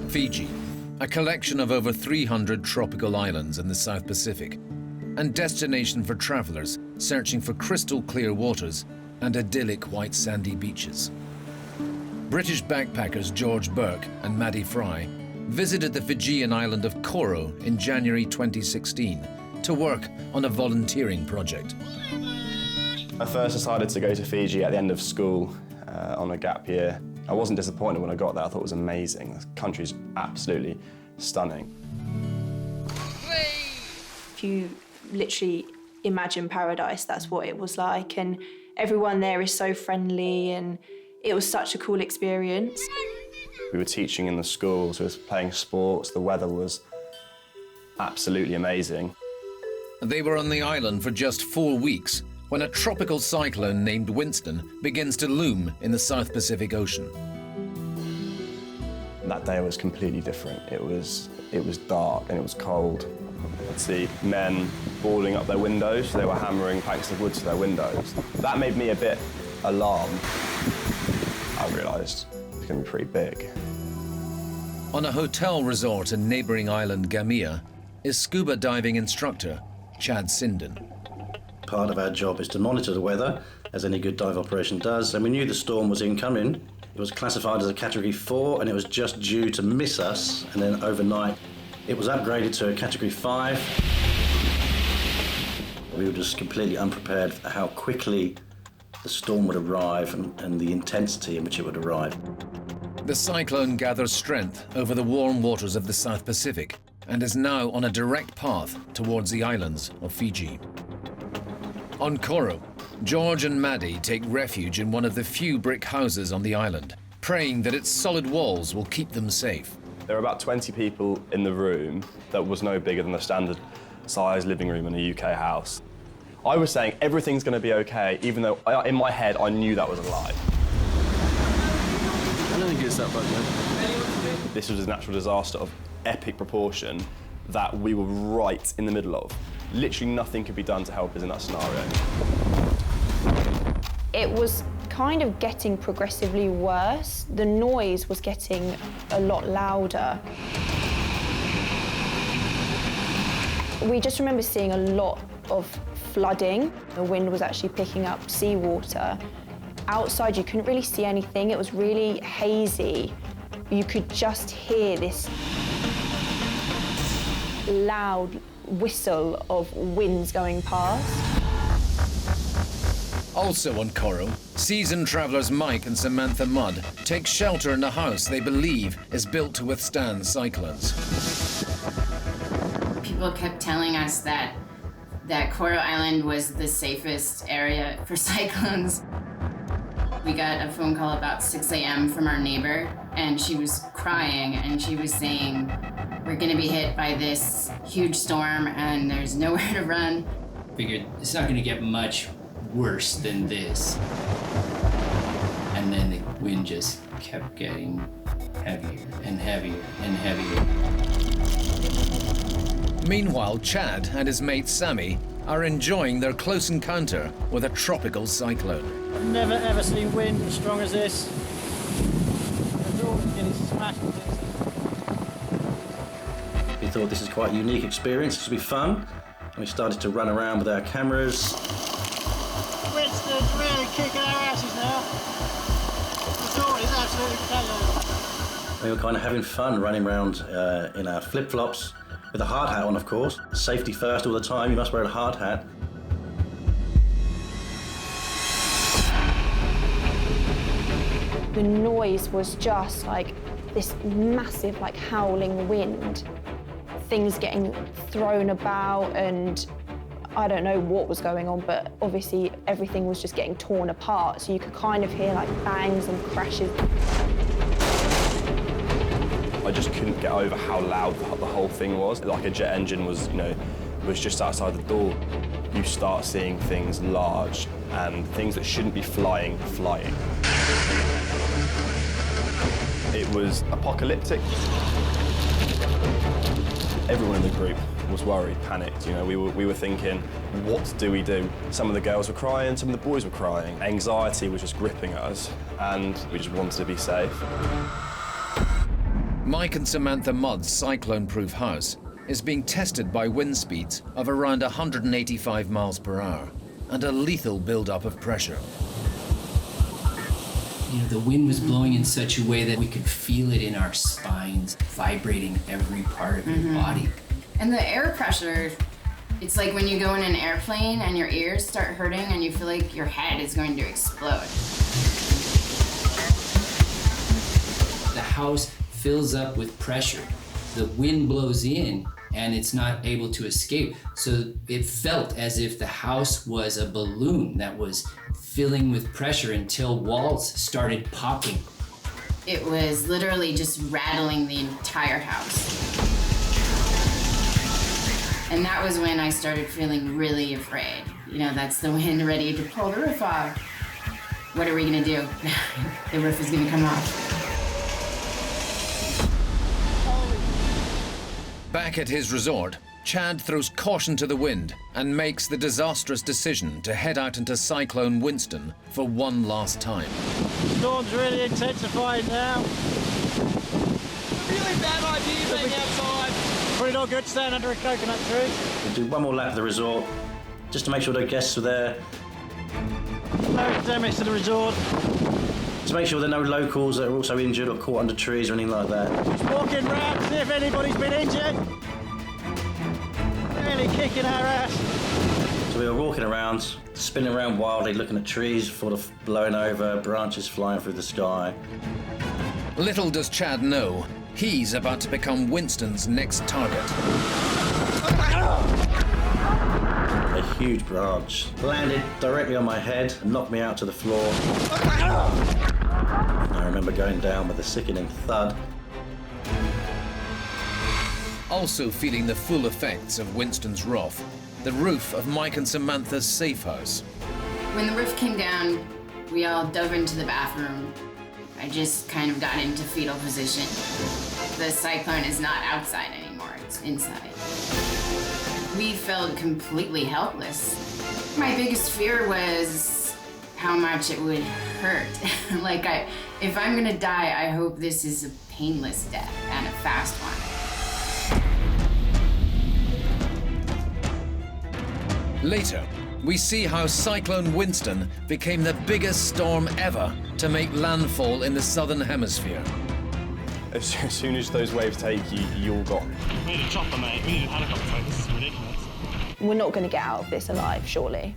Fiji, a collection of over 300 tropical islands in the South Pacific, and destination for travellers searching for crystal clear waters and idyllic white sandy beaches. British backpackers George Burke and Maddie Fry visited the Fijian island of Koro in January 2016 to work on a volunteering project. I first decided to go to Fiji at the end of school on a gap year. I wasn't disappointed when I got there. I thought it was amazing. The country's absolutely stunning. If you literally imagine paradise, that's what it was like, and everyone there is so friendly, and it was such a cool experience. We were teaching in the schools, we were playing sports, the weather was absolutely amazing. They were on the island for just 4 weeks when a tropical cyclone named Winston begins to loom in the South Pacific Ocean. That day was completely different. It was dark and it was cold. I'd see men boarding up their windows. They were hammering planks of wood to their windows. That made me a bit alarmed. I realised it's going to be pretty big. On a hotel resort in neighbouring island Gamia is scuba diving instructor Chad Sinden. Part of our job is to monitor the weather, as any good dive operation does, and we knew the storm was incoming. It was classified as a Category 4, and it was just due to miss us, and then overnight it was upgraded to a Category 5. We were just completely unprepared for how quickly the storm would arrive and the intensity in which it would arrive. The cyclone gathers strength over the warm waters of the South Pacific and is now on a direct path towards the islands of Fiji. On Koro, George and Maddie take refuge in one of the few brick houses on the island, praying that its solid walls will keep them safe. There were about 20 people in the room that was no bigger than the standard size living room in a UK house. I was saying everything's going to be okay, even though in my head I knew that was a lie. I don't think it's that bad, man. This was a natural disaster of epic proportion that we were right in the middle of. Literally nothing could be done to help us in that scenario. It was kind of getting progressively worse. The noise was getting a lot louder. We just remember seeing a lot of flooding. The wind was actually picking up seawater. Outside, you couldn't really see anything. It was really hazy. You could just hear this loud whistle of winds going past. Also on Koro, seasoned travellers Mike and Samantha Mudd take shelter in a house they believe is built to withstand cyclones. People kept telling us that Koro Island was the safest area for cyclones. We got a phone call about 6 a.m. from our neighbor, and she was crying, and she was saying, "We're gonna be hit by this huge storm, and there's nowhere to run." Figured it's not gonna get much worse than this. And then the wind just kept getting heavier and heavier and heavier. Meanwhile, Chad and his mate Sammy are enjoying their close encounter with a tropical cyclone. I've never ever seen wind as strong as this. It's all getting smashed. We thought this is quite a unique experience, this will be fun, and we started to run around with our cameras. Winston's really kicking our asses now. The storm is absolutely chaos. We were kind of having fun running around in our flip-flops, with a hard hat on, of course. Safety first all the time, you must wear a hard hat. The noise was just like this massive, like, howling wind. Things getting thrown about, and I don't know what was going on, but obviously everything was just getting torn apart, so you could kind of hear like bangs and crashes. I just couldn't get over how loud the whole thing was. Like a jet engine was, was just outside the door. You start seeing things large and things that shouldn't be flying. It was apocalyptic. Everyone in the group was worried, panicked. We were thinking, what do we do? Some of the girls were crying, some of the boys were crying. Anxiety was just gripping at us, and we just wanted to be safe. Mike and Samantha Mudd's cyclone-proof house is being tested by wind speeds of around 185 miles per hour and a lethal build-up of pressure. You know, the wind was blowing in such a way that we could feel it in our spines, vibrating every part of your body. And the air pressure, it's like when you go in an airplane and your ears start hurting and you feel like your head is going to explode. The house fills up with pressure. The wind blows in and it's not able to escape. So it felt as if the house was a balloon that was filling with pressure until walls started popping. It was literally just rattling the entire house. And that was when I started feeling really afraid. You know, that's the wind ready to pull the roof off. What are we gonna do? The roof is gonna come off. Back at his resort, Chad throws caution to the wind and makes the disastrous decision to head out into Cyclone Winston for one last time. Storm's really intensifying now. Really bad idea being outside. Probably not good staying under a coconut tree. We'll do one more lap of the resort, just to make sure the guests are there, No damage to the resort. to make sure there are no locals that are also injured or caught under trees or anything like that. Just walking round, see if anybody's been injured. Really kicking our ass. So we were walking around, spinning around wildly, looking at trees sort of blowing over, branches flying through the sky. Little does Chad know, he's about to become Winston's next target. A huge branch landed directly on my head and knocked me out to the floor. I remember going down with a sickening thud. Also feeling the full effects of Winston's wrath, the roof of Mike and Samantha's safe house. When the roof came down, we all dove into the bathroom. I just kind of got into fetal position. The cyclone is not outside anymore, it's inside. We felt completely helpless. My biggest fear was how much it would hurt. If I'm gonna die, I hope this is a painless death and a fast one. Later, we see how Cyclone Winston became the biggest storm ever to make landfall in the southern hemisphere. As soon as those waves take you, you're gone. We need a chopper, mate. We need a helicopter. This is ridiculous. We're not going to get out of this alive, surely.